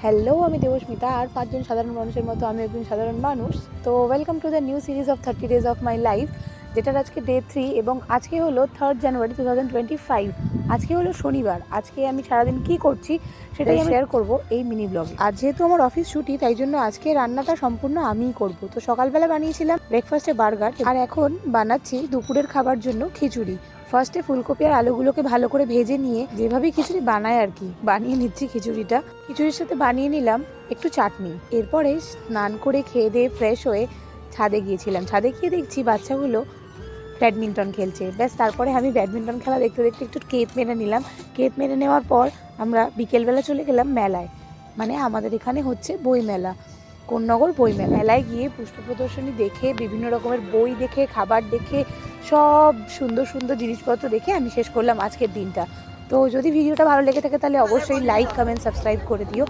Hello, আমি দেবস্মিতা। আর পাঁচজন সাধারণ মানুষের মতো আমি একজন সাধারণ মানুষ। তো welcome to the new series of 30 days of my life, যেটার আজকে ডে 3 এবং আজকে হলো 3rd জানুয়ারি 2025। আজকে হলো শনিবার। আজকে আমি সারাদিন কি করছি সেটাই আমি শেয়ার করবো এই মিনি ব্লগে। আর যেহেতু আমার অফিস ছুটি, তাই জন্য আজকে রান্নাটা সম্পূর্ণ আমিই করব। তো সকালবেলা বানিয়েছিলাম ব্রেকফাস্টে বার্গার, আর এখন বানাচ্ছি দুপুরের খাবার জন্য খিচুড়ি। ফার্স্টে ফুলকপি আর আলুগুলোকে ভালো করে ভেজে নিয়ে যেভাবে খিচুড়ি বানায় আর কি বানিয়ে নিচ্ছি খিচুড়িটা। খিচুড়ির সাথে বানিয়ে নিলাম একটু চাটনি। এরপরে স্নান করে খেয়ে দিয়ে ফ্রেশ হয়ে ছাদে গিয়েছিলাম। ছাদে গিয়ে দেখছি বাচ্চাগুলো ব্যাডমিন্টন খেলছে। ব্যাস, তারপরে আমি ব্যাডমিন্টন খেলা দেখতে দেখতে একটু কেপ মেরে নিলাম। কেপ মেরে নেওয়ার পর আমরা বিকেলবেলা চলে গেলাম মেলায়। মানে আমাদের এখানে হচ্ছে বই মেলা, কোন্নগর বই মেলা। মেলায় গিয়ে পুষ্প প্রদর্শনী দেখে, বিভিন্ন রকমের বই দেখে, খাবার দেখে, সব সুন্দর সুন্দর জিনিসপত্র দেখে আমি শেষ করলাম আজকের দিনটা। তো যদি ভিডিওটা ভালো লেগে থাকে তাহলে অবশ্যই লাইক, কমেন্ট, সাবস্ক্রাইব করে দিও।